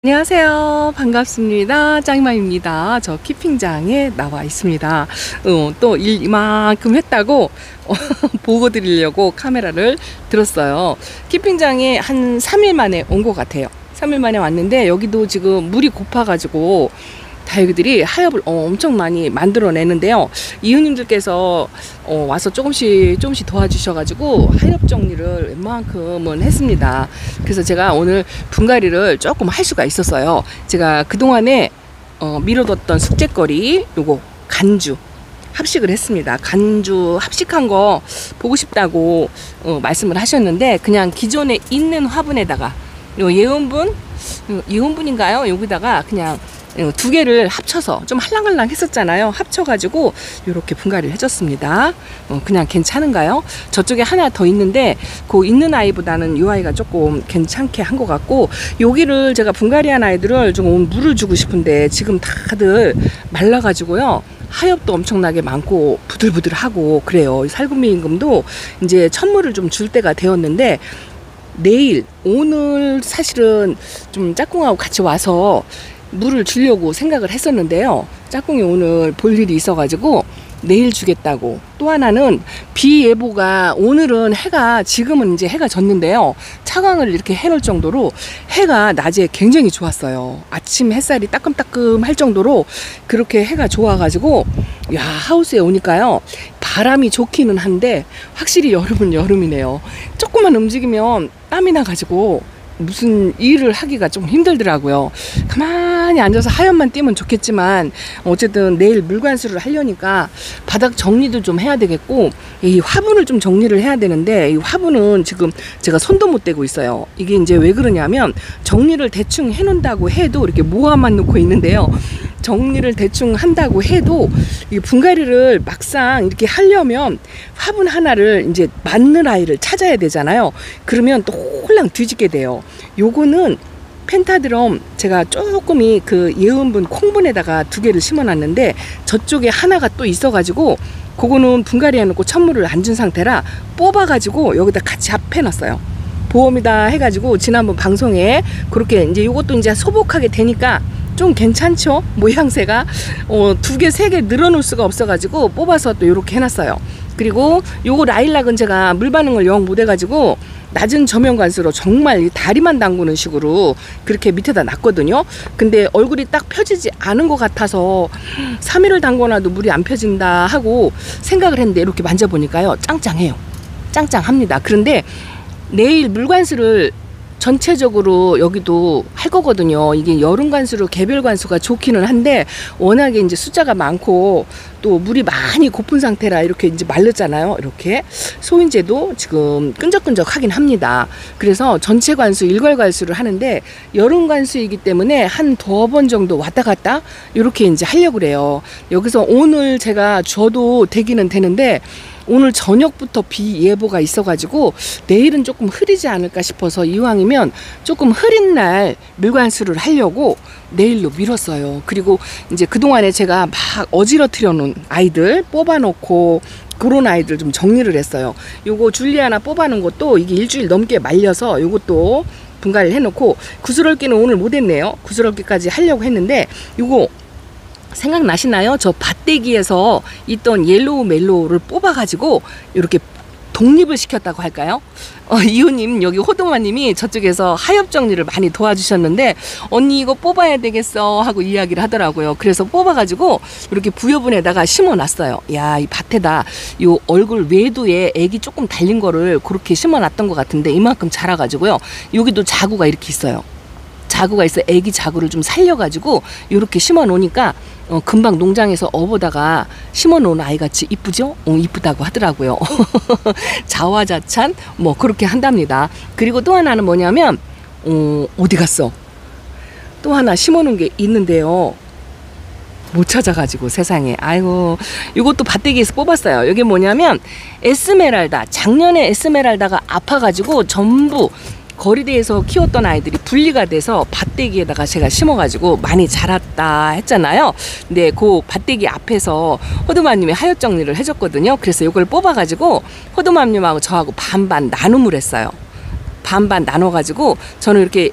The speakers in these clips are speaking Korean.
안녕하세요. 반갑습니다. 짱맘입니다. 저 키핑장에 나와 있습니다. 또 일 이만큼 했다고 보고 드리려고 카메라를 들었어요. 키핑장에 한 3일 만에 온 것 같아요. 3일 만에 왔는데 여기도 지금 물이 고파가지고 다육이들이 하엽을 엄청 많이 만들어내는데요. 이웃님들께서 와서 조금씩 도와주셔가지고 하엽 정리를 웬만큼은 했습니다. 그래서 제가 오늘 분갈이를 조금 할 수가 있었어요. 제가 그동안에 미뤄뒀던 숙제거리 요거 간주 합식을 했습니다. 간주 합식한 거 보고 싶다고 말씀을 하셨는데, 그냥 기존에 있는 화분에다가 요 예온분인가요? 여기다가 그냥 두 개를 합쳐서 좀 할랑갈랑 했었잖아요. 합쳐가지고 이렇게 분갈이를 해줬습니다. 그냥 괜찮은가요? 저쪽에 하나 더 있는데 그 있는 아이보다는 이 아이가 조금 괜찮게 한 것 같고, 여기를 제가 분갈이한 아이들을 좀 물을 주고 싶은데 지금 다들 말라가지고요. 하엽도 엄청나게 많고 부들부들하고 그래요. 살구미 임금도 이제 천물을 좀 줄 때가 되었는데, 오늘 사실은 좀 짝꿍하고 같이 와서 물을 주려고 생각을 했었는데요. 짝꿍이 오늘 볼 일이 있어가지고 내일 주겠다고. 또 하나는 비 예보가, 오늘은 지금은 이제 해가 졌는데요. 차광을 이렇게 해놓을 정도로 해가 낮에 굉장히 좋았어요. 아침 햇살이 따끔따끔 할 정도로 그렇게 해가 좋아가지고, 야, 하우스에 오니까요. 바람이 좋기는 한데 확실히 여름은 여름이네요. 조금만 움직이면 땀이 나가지고 무슨 일을 하기가 좀 힘들더라고요. 가만히 앉아서 하엽만 띄면 좋겠지만 어쨌든 내일 물관수를 하려니까 바닥 정리도 좀 해야 되겠고, 이 화분을 좀 정리를 해야 되는데 이 화분은 지금 제가 손도 못 대고 있어요. 이게 이제 왜 그러냐면, 정리를 대충 해놓는다고 해도 이렇게 모아만 놓고 있는데요. 정리를 대충 한다고 해도 이 분갈이를 막상 이렇게 하려면 화분 하나를 이제 맞는 아이를 찾아야 되잖아요. 그러면 또 홀랑 뒤집게 돼요. 요거는 펜타드럼 제가 조금이 그 예은분 콩분에다가 두 개를 심어놨는데 저쪽에 하나가 또 있어가지고 그거는 분갈이 해놓고 천물을 안 준 상태라 뽑아가지고 여기다 같이 합해놨어요. 보험이다 해가지고 지난번 방송에 그렇게 이제 요것도 이제 소복하게 되니까 좀 괜찮죠? 모양새가 두 개, 세 개 늘어놓을 수가 없어가지고 뽑아서 또 이렇게 해놨어요. 그리고 요거 라일락은 제가 물 반응을 영 못해가지고 낮은 저면 관수로 정말 다리만 담그는 식으로 그렇게 밑에다 놨거든요. 근데 얼굴이 딱 펴지지 않은 것 같아서 3일을 담궈놔도 물이 안 펴진다 하고 생각을 했는데 이렇게 만져보니까요, 짱짱해요. 짱짱합니다. 그런데 내일 물관수를 전체적으로 여기도 할 거거든요. 이게 여름 관수로 개별 관수가 좋기는 한데 워낙에 이제 숫자가 많고 또 물이 많이 고픈 상태라 이렇게 이제 말렸잖아요. 이렇게 소인제도 지금 끈적끈적 하긴 합니다. 그래서 전체 관수 일괄 관수를 하는데 여름 관수이기 때문에 한 두 번 정도 왔다 갔다 이렇게 이제 하려고 그래요. 여기서 오늘 제가 줘도 되기는 되는데 오늘 저녁부터 비 예보가 있어가지고 내일은 조금 흐리지 않을까 싶어서 이왕이면 조금 흐린 날 물관수를 하려고 내일로 미뤘어요. 그리고 이제 그동안에 제가 막 어지러뜨려 놓은 아이들 뽑아놓고 그런 아이들 좀 정리를 했어요. 요거 줄리아나 뽑아놓은 것도 이게 일주일 넘게 말려서 요것도 분갈이를 해놓고, 구스럭기는 오늘 못했네요. 구스럭기까지 하려고 했는데 요거 생각나시나요? 저 밭대기에서 있던 옐로우 멜로우를 뽑아가지고 이렇게 독립을 시켰다고 할까요? 이호님, 여기 호동아님이 저쪽에서 하엽 정리를 많이 도와주셨는데 언니 이거 뽑아야 되겠어 하고 이야기를 하더라고요. 그래서 뽑아가지고 이렇게 부여분에다가 심어놨어요. 야, 이 밭에다 요 얼굴 외두에 애기 조금 달린 거를 그렇게 심어놨던 것 같은데 이만큼 자라가지고요. 여기도 자구가 이렇게 있어요. 자구가 있어. 애기 자구를 좀 살려가지고 이렇게 심어 놓으니까 금방 농장에서 업어다가 심어 놓은 아이같이 이쁘죠? 이쁘다고 하더라고요. 자화자찬 뭐 그렇게 한답니다. 그리고 또 하나는 뭐냐면 어디 갔어? 또 하나 심어 놓은 게 있는데요. 못 찾아가지고 세상에. 아이고, 이것도 밭대기에서 뽑았어요. 이게 뭐냐면 에스메랄다. 작년에 에스메랄다가 아파가지고 전부 거리대에서 키웠던 아이들이 분리가 돼서 밭대기에다가 제가 심어가지고 많이 자랐다 했잖아요. 근데 그 밭대기 앞에서 호두맘님이 하엽 정리를 해줬거든요. 그래서 이걸 뽑아가지고 호두맘님하고 저하고 반반 나눔을 했어요. 반반 나눠가지고 저는 이렇게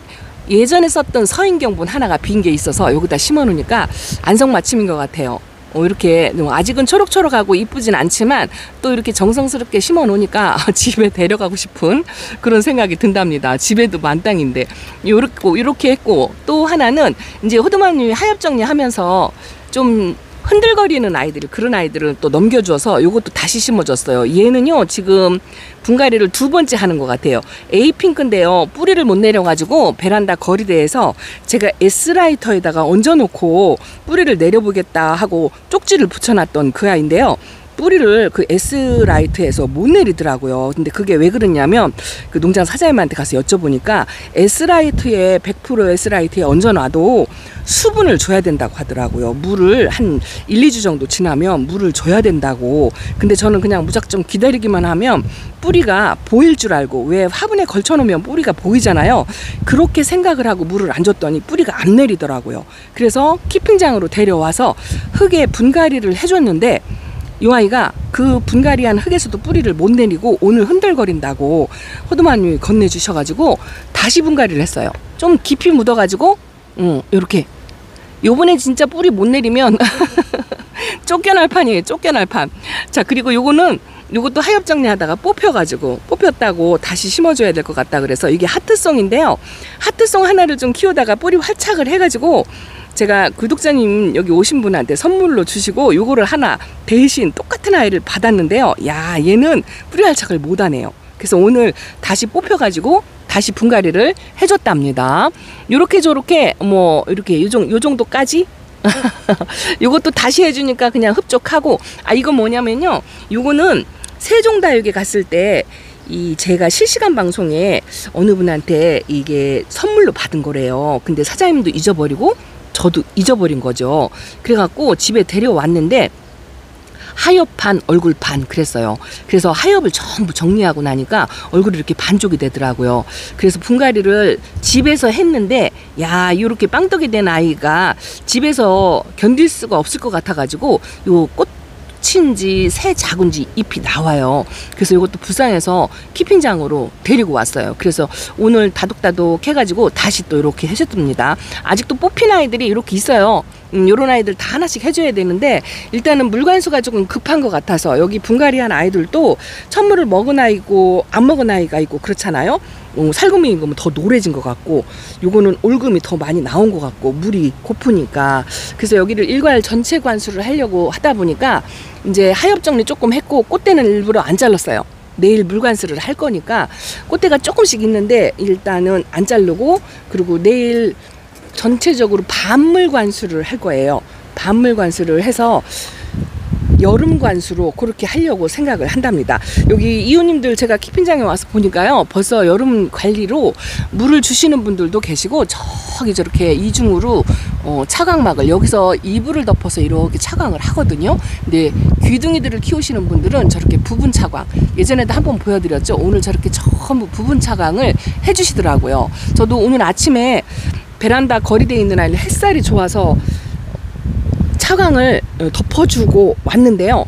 예전에 썼던 서인경분 하나가 빈 게 있어서 여기다 심어 놓으니까 안성맞춤인 것 같아요. 이렇게 아직은 초록초록하고 이쁘진 않지만 또 이렇게 정성스럽게 심어 놓으니까 집에 데려가고 싶은 그런 생각이 든답니다. 집에도 만땅인데 이렇게 했고, 또 하나는 이제 호두마님이 하엽 정리하면서 좀 흔들거리는 아이들, 그런 아이들은 또 넘겨주어서 요것도 다시 심어줬어요. 얘는요 지금 분갈이를 2번째 하는 것 같아요. 에이핑크인데요, 뿌리를 못 내려가지고 베란다 거리대에서 제가 S라이터에다가 얹어놓고 뿌리를 내려보겠다 하고 쪽지를 붙여놨던 그 아이인데요, 뿌리를 그 S라이트에서 못 내리더라고요. 근데 그게 왜 그러냐면 그 농장 사장님한테 가서 여쭤보니까 S라이트에 100% S라이트에 얹어놔도 수분을 줘야 된다고 하더라고요. 물을 한 1, 2주 정도 지나면 물을 줘야 된다고. 근데 저는 그냥 무작정 기다리기만 하면 뿌리가 보일 줄 알고, 왜 화분에 걸쳐놓으면 뿌리가 보이잖아요. 그렇게 생각을 하고 물을 안 줬더니 뿌리가 안 내리더라고요. 그래서 키핑장으로 데려와서 흙에 분갈이를 해줬는데 이 아이가 그 분갈이한 흙에서도 뿌리를 못 내리고 오늘 흔들거린다고 호두마님이 건네주셔가지고 다시 분갈이를 했어요. 좀 깊이 묻어가지고 요렇게 요번에 진짜 뿌리 못 내리면 쫓겨날 판이에요. 쫓겨날 판. 자, 그리고 요것도 하엽 정리하다가 뽑혔다고 다시 심어줘야 될 것 같다 그래서 이게 하트송인데요, 하트송 하나를 좀 키우다가 뿌리 활착을 해가지고 제가 구독자님 여기 오신 분한테 선물로 주시고 요거를 하나 대신 똑같은 아이를 받았는데요, 야, 얘는 뿌리 활착을 못하네요. 그래서 오늘 다시 뽑혀가지고 다시 분갈이를 해줬답니다. 요렇게 저렇게 뭐 이렇게 요 정도까지 요것도 다시 해주니까 그냥 흡족하고, 이건 뭐냐면요, 요거는 세종다육에 갔을 때 제가 실시간 방송에 어느 분한테 이게 선물로 받은 거래요. 근데 사장님도 잊어버리고 저도 잊어버린 거죠. 그래갖고 집에 데려왔는데 하엽 반 얼굴 반 그랬어요. 그래서 하엽을 전부 정리하고 나니까 얼굴이 이렇게 반쪽이 되더라고요. 그래서 분갈이를 집에서 했는데, 야, 이렇게 빵떡이 된 아이가 집에서 견딜 수가 없을 것 같아가지고 요 꽃인지 새 작은지 잎이 나와요. 그래서 이것도 부산에서 키핑장으로 데리고 왔어요. 그래서 오늘 다독다독 해가지고 다시 또 이렇게 해줬습니다. 아직도 뽑힌 아이들이 이렇게 있어요. 요런 아이들 다 하나씩 해줘야 되는데 일단은 물관수가 조금 급한 것 같아서, 여기 분갈이한 아이들도 천물을 먹은 아이고 안 먹은 아이가 있고 그렇잖아요. 살구미인 거면 더 노래진 것 같고, 요거는 올금이 더 많이 나온 것 같고 물이 고프니까, 그래서 여기를 일괄 전체 관수를 하려고 하다 보니까 이제 하엽 정리 조금 했고 꽃대는 일부러 안 잘랐어요. 내일 물관수를 할 거니까 꽃대가 조금씩 있는데 일단은 안 자르고, 그리고 내일 전체적으로 반물 관수를 할 거예요. 반물 관수를 해서 여름 관수로 그렇게 하려고 생각을 한답니다. 여기 이웃님들 제가 키핑장에 와서 보니까요, 벌써 여름 관리로 물을 주시는 분들도 계시고, 저기 저렇게 이중으로 차광막을 여기서 이불을 덮어서 이렇게 차광을 하거든요. 근데 귀둥이들을 키우시는 분들은 저렇게 부분 차광, 예전에도 한번 보여드렸죠. 오늘 저렇게 전부 부분 차광을 해주시더라고요. 저도 오늘 아침에 베란다 거리대에 있는 아이를 햇살이 좋아서 차광을 덮어주고 왔는데요,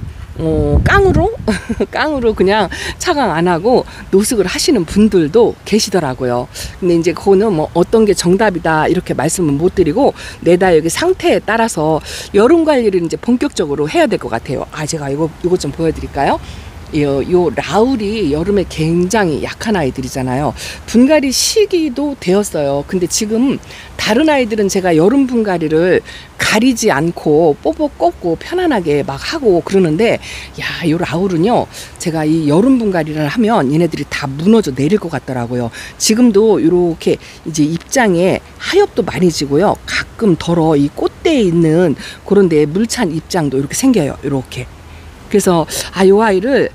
깡으로 그냥 차광 안 하고 노숙을 하시는 분들도 계시더라고요. 근데 이제 그거는 뭐 어떤 게 정답이다 이렇게 말씀은 못 드리고, 내다 여기 상태에 따라서 여름 관리를 이제 본격적으로 해야 될 것 같아요. 제가 이거 좀 보여드릴까요? 요 라울이 여름에 굉장히 약한 아이들이잖아요. 분갈이 시기도 되었어요. 근데 지금 다른 아이들은 제가 여름 분갈이를 가리지 않고 뽀뽀 꺾고 편안하게 막 하고 그러는데, 요 라울은요, 제가 이 여름 분갈이를 하면 얘네들이 다 무너져 내릴 것 같더라고요. 지금도 이렇게 이제 입장에 하엽도 많이 지고요, 가끔 덜어 이 꽃대에 있는 그런 데 물찬 입장도 이렇게 생겨요. 이렇게. 그래서 요 아이를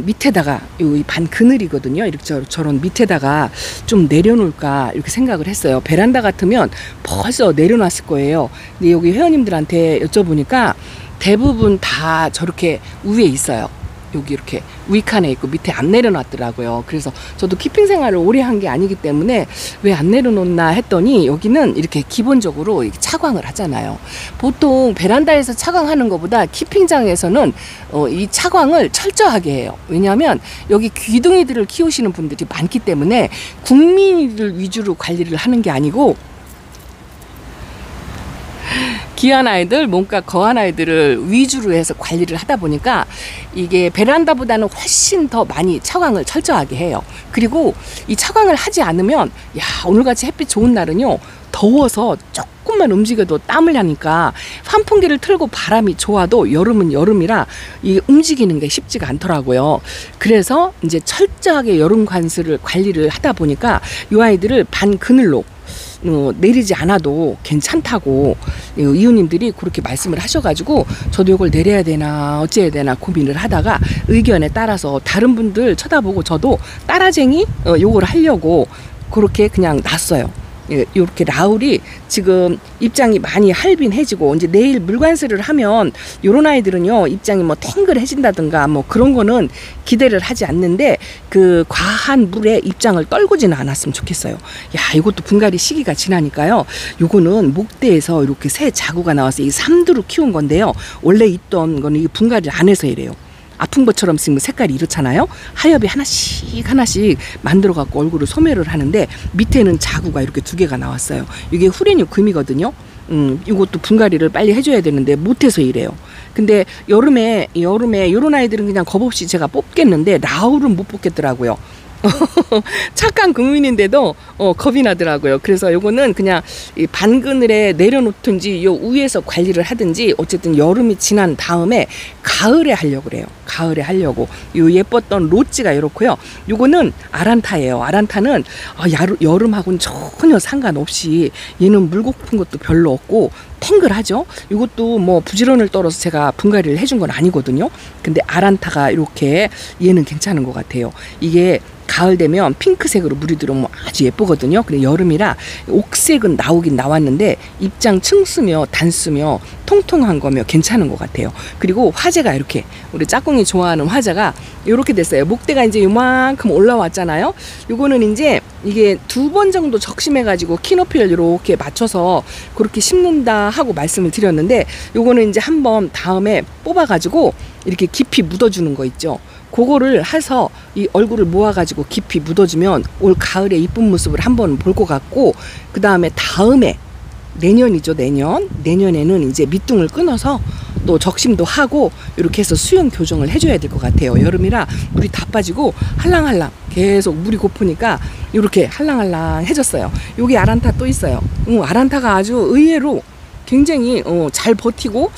밑에다가 이 반 그늘이거든요. 이렇게 저런 밑에다가 좀 내려놓을까 이렇게 생각을 했어요. 베란다 같으면 벌써 내려놨을 거예요. 근데 여기 회원님들한테 여쭤보니까 대부분 다 저렇게 위에 있어요. 여기 이렇게 위칸에 있고 밑에 안 내려놨더라고요. 그래서 저도 키핑 생활을 오래 한 게 아니기 때문에 왜 안 내려놓나 했더니 여기는 이렇게 기본적으로 차광을 하잖아요. 보통 베란다에서 차광하는 것보다 키핑장에서는 이 차광을 철저하게 해요. 왜냐하면 여기 귀둥이들을 키우시는 분들이 많기 때문에 국민들 위주로 관리를 하는 게 아니고 귀한 아이들, 몸값 거한 아이들을 위주로 해서 관리를 하다 보니까 이게 베란다보다는 훨씬 더 많이 차광을 철저하게 해요. 그리고 이 차광을 하지 않으면 오늘같이 햇빛 좋은 날은요 더워서 조금만 움직여도 땀을 나니까 환풍기를 틀고 바람이 좋아도 여름은 여름이라 이 움직이는 게 쉽지가 않더라고요. 그래서 이제 철저하게 여름 관리를 하다 보니까 이 아이들을 반 그늘로 내리지 않아도 괜찮다고 이웃님들이 그렇게 말씀을 하셔가지고 저도 이걸 내려야 되나 어째야 되나 고민을 하다가 의견에 따라서 다른 분들 쳐다보고 저도 따라쟁이 요걸 하려고 그렇게 그냥 놨어요. 이렇게 라울이 지금 입장이 많이 할빈해지고 이제 내일 물관수를 하면 요런 아이들은요 입장이 뭐 탱글해진다든가 뭐 그런 거는 기대를 하지 않는데 그 과한 물에 입장을 떨구지는 않았으면 좋겠어요. 이것도 분갈이 시기가 지나니까요 요거는 목대에서 이렇게 새 자구가 나와서 이 삼두로 키운 건데요 원래 있던 거는 이 분갈이를 안 해서 이래요. 아픈 것처럼 지금 색깔이 이렇잖아요. 하엽이 하나씩 만들어 갖고 얼굴을 소멸을 하는데 밑에는 자구가 이렇게 2개가 나왔어요. 이게 후레니 금이거든요. 이것도 분갈이를 빨리 해줘야 되는데 못해서 이래요. 근데 여름에 요런 아이들은 그냥 겁 없이 제가 뽑겠는데 라울은 못 뽑겠더라고요. 착한 국민인데도 겁이 나더라고요. 그래서 요거는 그냥 이 반그늘에 내려놓든지 요 위에서 관리를 하든지 어쨌든 여름이 지난 다음에 가을에 하려고 그래요. 가을에 하려고. 요 예뻤던 로찌가 이렇고요. 요거는 아란타예요. 아란타는 여름하고는 전혀 상관없이 얘는 물 고픈 것도 별로 없고 탱글하죠. 이것도 뭐 부지런을 떨어서 제가 분갈이를 해준 건 아니거든요. 근데 아란타가 이렇게 얘는 괜찮은 것 같아요. 이게 가을 되면 핑크색으로 물이 들어오면 아주 예쁘거든요. 근데 여름이라 옥색은 나오긴 나왔는데 입장 층수며 단수며 통통한 거며 괜찮은 것 같아요. 그리고 화재가 이렇게 우리 짝꿍이 좋아하는 화재가 이렇게 됐어요. 목대가 이제 요만큼 올라왔잖아요. 요거는 이제 이게 2번 정도 적심해 가지고 키 높이를 이렇게 맞춰서 그렇게 심는다 하고 말씀을 드렸는데 요거는 이제 한번 다음에 뽑아 가지고 이렇게 깊이 묻어주는 거 있죠. 그거를 해서 이 얼굴을 모아가지고 깊이 묻어주면 올 가을에 이쁜 모습을 한번 볼 것 같고 그 다음에 내년이죠. 내년에는 이제 밑둥을 끊어서 또 적심도 하고 이렇게 해서 수영 교정을 해줘야 될 것 같아요. 여름이라 물이 다 빠지고 할랑할랑 계속 물이 고프니까 이렇게 할랑할랑 해졌어요. 여기 아란타 또 있어요. 아란타가 아주 의외로 굉장히 잘 버티고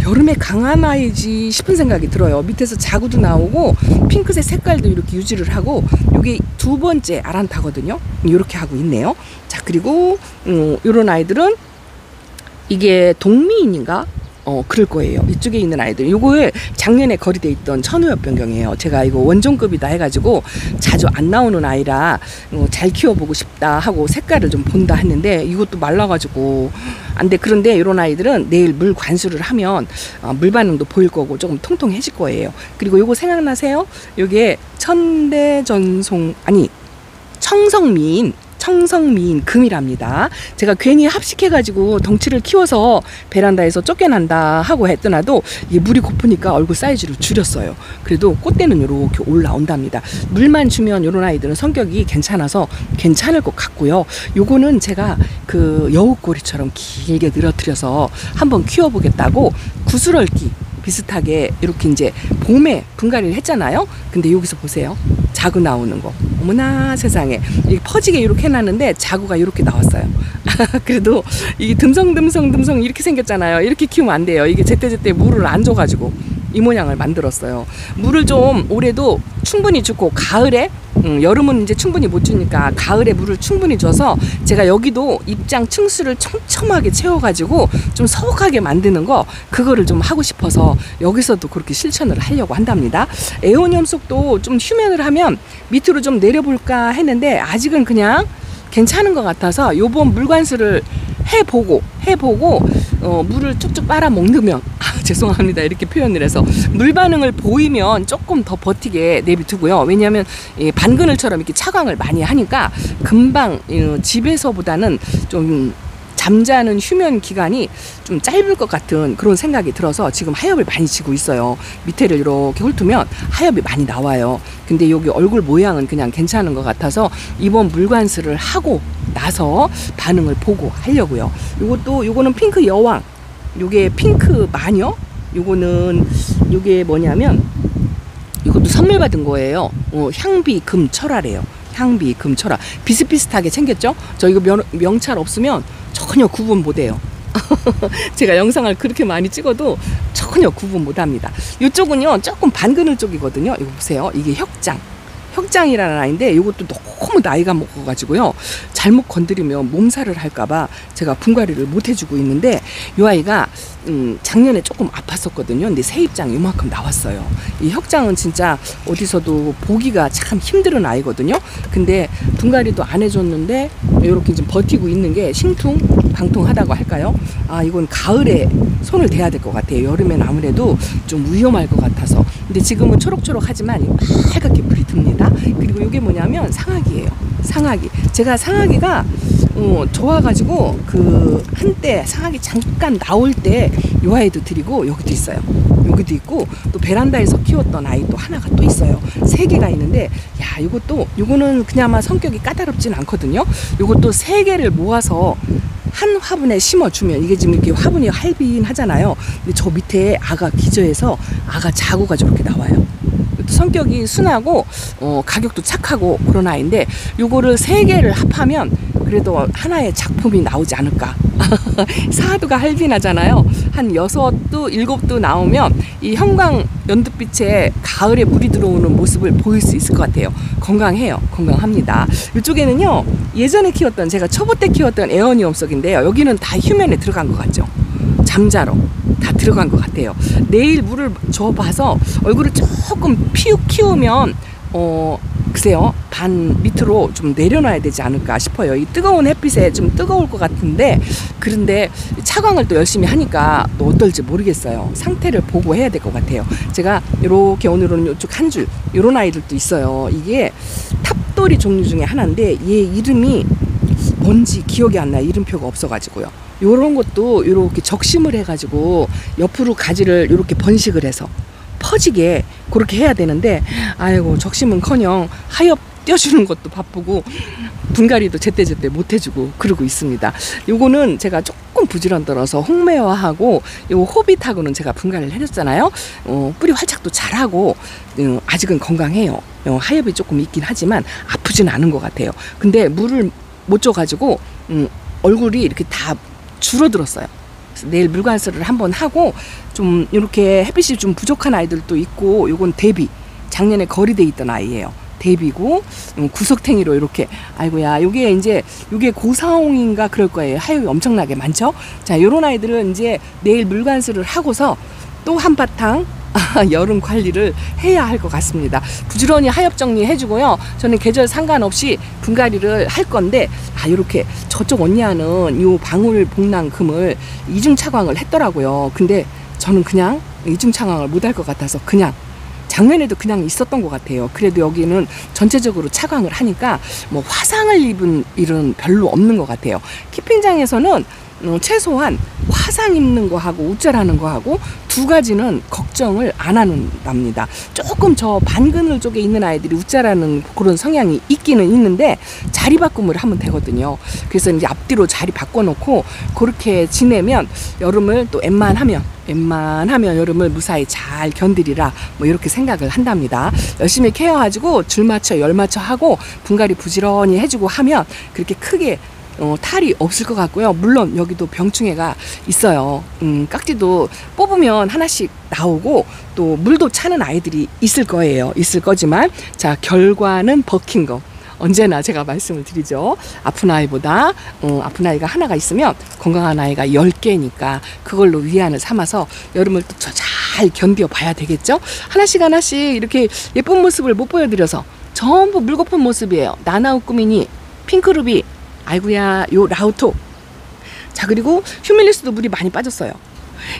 여름에 강한 아이지 싶은 생각이 들어요. 밑에서 자구도 나오고 핑크색 색깔도 이렇게 유지를 하고 이게 2번째 아란타거든요. 이렇게 하고 있네요. 자, 그리고 요런 아이들은 이게 동미인인가? 그럴 거예요. 이쪽에 있는 아이들. 요거에 작년에 거리돼 있던 천우엽 변경이에요. 제가 이거 원종급이다 해가지고 자주 안 나오는 아이라 잘 키워보고 싶다 하고 색깔을 좀 본다 했는데 이것도 말라가지고 안 돼. 그런데 이런 아이들은 내일 물 관수를 하면 물 반응도 보일 거고 조금 통통해질 거예요. 그리고 요거 생각나세요? 요게 청성미인 금이랍니다. 제가 괜히 합식해가지고 덩치를 키워서 베란다에서 쫓겨난다 하고 했더라도 이 물이 고프니까 얼굴 사이즈를 줄였어요. 그래도 꽃대는 이렇게 올라온답니다. 물만 주면 이런 아이들은 성격이 괜찮아서 괜찮을 것 같고요. 요거는 제가 그 여우꼬리처럼 길게 늘어뜨려서 한번 키워보겠다고 구슬얽기 비슷하게 이렇게 이제 봄에 분갈이를 했잖아요. 근데 여기서 보세요. 자구 나오는 거. 어머나 세상에. 이게 퍼지게 이렇게 해놨는데 자구가 이렇게 나왔어요. 그래도 이게 듬성 이렇게 생겼잖아요. 이렇게 키우면 안 돼요. 이게 제때제때 물을 안 줘가지고 이 모양을 만들었어요. 물을 좀 올해도 충분히 주고 가을에 여름은 이제 충분히 못 주니까 가을에 물을 충분히 줘서 제가 여기도 입장 층수를 촘촘하게 채워가지고 좀 서걱하게 만드는 거 그거를 좀 하고 싶어서 여기서도 그렇게 실천을 하려고 한답니다. 에오니엄 속도 좀 휴면을 하면 밑으로 좀 내려볼까 했는데 아직은 그냥 괜찮은 것 같아서 요번 물관수를 해보고 물을 쭉쭉 빨아 먹으면 죄송합니다. 이렇게 표현을 해서 물 반응을 보이면 조금 더 버티게 내비두고요. 왜냐하면 반그늘처럼 이렇게 차광을 많이 하니까 금방 집에서보다는 좀 잠자는 휴면 기간이 좀 짧을 것 같은 그런 생각이 들어서 지금 하엽을 많이 지고 있어요. 밑에를 이렇게 훑으면 하엽이 많이 나와요. 근데 여기 얼굴 모양은 그냥 괜찮은 것 같아서 이번 물관수를 하고 나서 반응을 보고 하려고요. 요거는 핑크 여왕, 요게 핑크 마녀, 요게 뭐냐면 이것도 선물 받은 거예요. 향비 금철화래요. 향비 금철화 비슷비슷하게 생겼죠. 저 이거 명찰 없으면 전혀 구분 못해요. 제가 영상을 그렇게 많이 찍어도 전혀 구분 못합니다. 이쪽은요 조금 반그늘 쪽이거든요. 이거 보세요. 이게 혁장이라는 아이인데 이것도 너무 나이가 먹어가지고요 잘못 건드리면 몸살을 할까봐 제가 분갈이를 못 해주고 있는데 이 아이가 작년에 조금 아팠었거든요. 근데 새 입장 이만큼 나왔어요. 이 혁장은 진짜 어디서도 보기가 참 힘든 아이거든요. 근데 분갈이도 안 해줬는데 이렇게 좀 버티고 있는 게 심퉁방통하다고 할까요? 아 이건 가을에 손을 대야 될 것 같아요. 여름엔 아무래도 좀 위험할 것 같아서. 근데 지금은 초록초록하지만 빨갛게 불이 듭니다. 그리고 이게 뭐냐면 상아기예요. 상아기. 제가 상아기가 좋아가지고 그 한때 상아기 잠깐 나올 때 이 아이도 드리고 여기도 있어요. 여기도 있고 또 베란다에서 키웠던 아이 또 하나가 또 있어요. 3개가 있는데 야 요거는 그나마 성격이 까다롭진 않거든요. 요것도 3개를 모아서 한 화분에 심어주면 이게 지금 이렇게 화분이 할빈하잖아요. 근데 저 밑에 아가 기저에서 아가 자구가 저렇게 나와요. 성격이 순하고 가격도 착하고 그런 아이인데 요거를 3개를 합하면 그래도 하나의 작품이 나오지 않을까. 사두가 할빈하잖아요. 한 6도 7도 나오면 이 형광 연두빛에 가을에 물이 들어오는 모습을 보일 수 있을 것 같아요. 건강해요. 건강합니다. 이쪽에는요 예전에 키웠던 제가 초보 때 키웠던 에어니엄 썩인데요. 여기는 다 휴면에 들어간 것 같죠. 잠자러 다 들어간 것 같아요. 내일 물을 줘봐서 얼굴을 조금 키우면 글쎄요 반 밑으로 좀 내려놔야 되지 않을까 싶어요. 이 뜨거운 햇빛에 좀 뜨거울 것 같은데 그런데 차광을 또 열심히 하니까 또 어떨지 모르겠어요. 상태를 보고 해야 될 것 같아요. 제가 이렇게 오늘은 이쪽 한 줄 이런 아이들도 있어요. 이게 탑돌이 종류 중에 하나인데 얘 이름이 뭔지 기억이 안 나요. 이름표가 없어가지고요. 요런 것도 이렇게 적심을 해가지고 옆으로 가지를 이렇게 번식을 해서 퍼지게 그렇게 해야 되는데 아이고 적심은커녕 하엽 떼어주는 것도 바쁘고 분갈이도 제때제때 못 해주고 그러고 있습니다. 요거는 제가 조금 부지런들어서 홍매화하고 요 호빗하고는 제가 분갈이를 해줬잖아요. 뿌리 활착도 잘하고 아직은 건강해요. 하엽이 조금 있긴 하지만 아프진 않은 것 같아요. 근데 물을 못 줘가지고 얼굴이 이렇게 다 줄어들었어요. 내일 물관수를 한번 하고 좀 이렇게 햇빛이 좀 부족한 아이들도 있고 요건 대비 작년에 거리돼 있던 아이예요. 대비고 구석탱이로 이렇게 아이고야 요게 고사홍인가 그럴 거예요. 하엽이 엄청나게 많죠. 자 요런 아이들은 이제 내일 물관수를 하고서 또 한바탕 여름 관리를 해야 할 것 같습니다. 부지런히 하엽 정리 해주고요. 저는 계절 상관없이 분갈이를 할 건데 이렇게 저쪽 언니야는 요 방울 복랑 금을 이중 차광을 했더라고요. 근데 저는 그냥 이중 차광을 못 할 것 같아서 그냥 작년에도 그냥 있었던 것 같아요. 그래도 여기는 전체적으로 차광을 하니까 뭐 화상을 입은 일은 별로 없는 것 같아요. 키핑장에서는 최소한 화상 입는 거하고 우짤하는 거하고 두 가지는 걱정을 안 한답니다. 조금 저 반그늘 쪽에 있는 아이들이 우짤하는 그런 성향이 있기는 있는데 자리 바꿈을 하면 되거든요. 그래서 이제 앞뒤로 자리 바꿔놓고 그렇게 지내면 여름을 또 웬만하면 여름을 무사히 잘 견디리라 뭐 이렇게 생각을 한답니다. 열심히 케어가지고 줄 맞춰 열 맞춰 하고 분갈이 부지런히 해주고 하면 그렇게 크게 탈이 없을 것 같고요. 물론 여기도 병충해가 있어요. 깍지도 뽑으면 하나씩 나오고 또 물도 차는 아이들이 있을 거예요. 있을 거지만 자 결과는 버킨 거 언제나 제가 말씀을 드리죠. 아픈 아이보다 아픈 아이가 하나가 있으면 건강한 아이가 10개니까 그걸로 위안을 삼아서 여름을 또 잘 견뎌 봐야 되겠죠. 하나씩 이렇게 예쁜 모습을 못 보여드려서 전부 물거품 모습이에요. 나나우꾸미니, 핑크루비, 아이고야 요 라우토. 자 그리고 휴밀리스도 물이 많이 빠졌어요.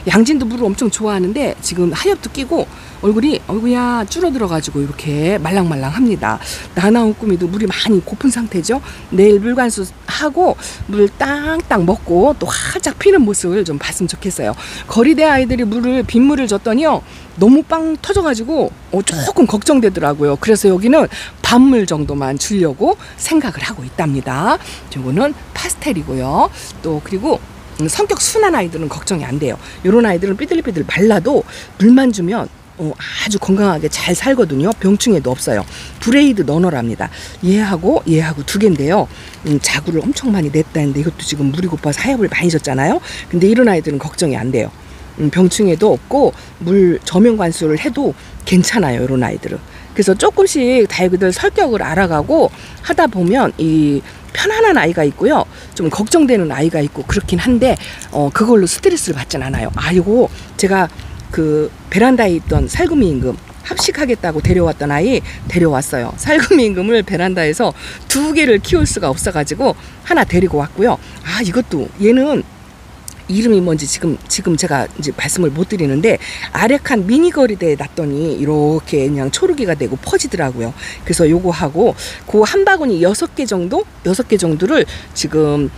양진도 물을 엄청 좋아하는데 지금 하엽도 끼고 얼굴이 어이구야 줄어들어가지고 이렇게 말랑말랑합니다. 나나온꾸미도 물이 많이 고픈 상태죠. 내일 물관수 하고 물 땅땅 먹고 또 활짝 피는 모습을 좀 봤으면 좋겠어요. 거리대 아이들이 빗물을 줬더니요 너무 빵 터져가지고 조금 걱정되더라고요. 그래서 여기는 반물 정도만 주려고 생각을 하고 있답니다. 이거는 파스텔이고요. 또 그리고 성격 순한 아이들은 걱정이 안 돼요. 이런 아이들은 삐들삐들 말라도 물만 주면 아주 건강하게 잘 살거든요. 병충해도 없어요. 브레이드 너너랍니다. 얘하고 두 개인데요. 자구를 엄청 많이 냈다는데 이것도 지금 물이 고파서 하엽을 많이 줬잖아요. 근데 이런 아이들은 걱정이 안 돼요. 병충해도 없고 물 저면 관수를 해도 괜찮아요. 이런 아이들은. 그래서 조금씩 다육이들 성격을 알아가고 하다 보면 이 편안한 아이가 있고요. 좀 걱정되는 아이가 있고 그렇긴 한데 그걸로 스트레스를 받진 않아요. 이거 제가 그 베란다에 있던 살구미 임금 합식하겠다고 데려왔던 아이 데려왔어요. 살구미 임금을 베란다에서 2개를 키울 수가 없어가지고 하나 데리고 왔고요. 이것도 얘는 이름이 뭔지 지금 제가 이제 말씀을 못 드리는데 아렉한 미니거리대에 놨더니 이렇게 그냥 초르기가 되고 퍼지더라고요. 그래서 요거 하고 그 한 바구니 6개 정도를 지금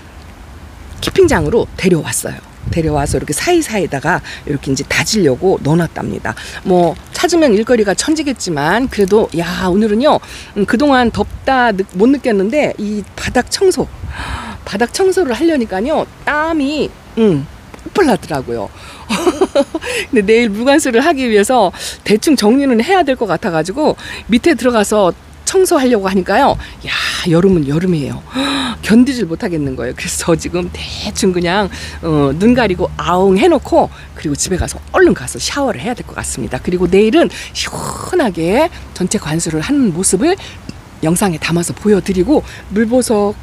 키핑장으로 데려왔어요. 데려와서 이렇게 사이사이에다가 이렇게 이제 다지려고 넣어놨답니다. 뭐 찾으면 일거리가 천지겠지만 그래도 오늘은요 그동안 덥다 못 느꼈는데 이 바닥 청소를 하려니까요 땀이 뿔뿔 나더라고요. 근데 내일 물관수를 하기 위해서 대충 정리는 해야 될 것 같아가지고 밑에 들어가서 청소하려고 하니까요. 여름은 여름이에요. 견디질 못하겠는 거예요. 그래서 지금 대충 그냥 눈 가리고 아웅 해놓고 그리고 집에 가서 얼른 가서 샤워를 해야 될 것 같습니다. 그리고 내일은 시원하게 전체 관수를 하는 모습을 영상에 담아서 보여드리고 물보석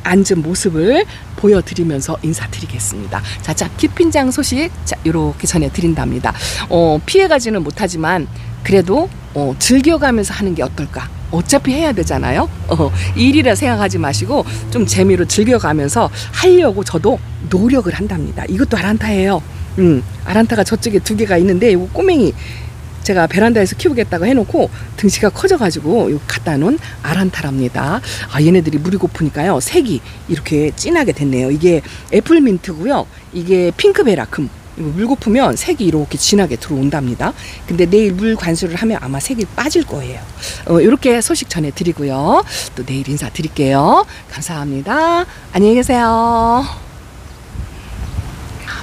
앉은 모습을 보여드리면서 인사드리겠습니다. 자, 키핑장 소식 이렇게 전해드린답니다. 피해가지는 못하지만 그래도 즐겨가면서 하는 게 어떨까? 어차피 해야 되잖아요. 일이라 생각하지 마시고 좀 재미로 즐겨가면서 하려고 저도 노력을 한답니다. 이것도 아란타예요. 아란타가 저쪽에 2개가 있는데 이거 꼬맹이 제가 베란다에서 키우겠다고 해놓고 등치가 커져가지고 이거 갖다 놓은 아란타랍니다. 얘네들이 물이 고프니까요 색이 이렇게 진하게 됐네요. 이게 애플민트고요. 이게 핑크베라큼. 이거 물 고프면 색이 이렇게 진하게 들어온답니다. 근데 내일 물 관수를 하면 아마 색이 빠질 거예요. 이렇게 소식 전해드리고요. 또 내일 인사드릴게요. 감사합니다. 안녕히 계세요.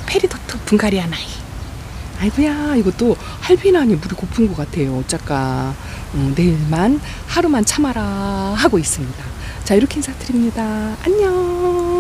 페리도트 분가리아 나이. 아이고야 이것도 할비나니 물이 고픈 것 같아요. 어쩔까. 내일만 하루만 참아라 하고 있습니다. 자 이렇게 인사드립니다. 안녕.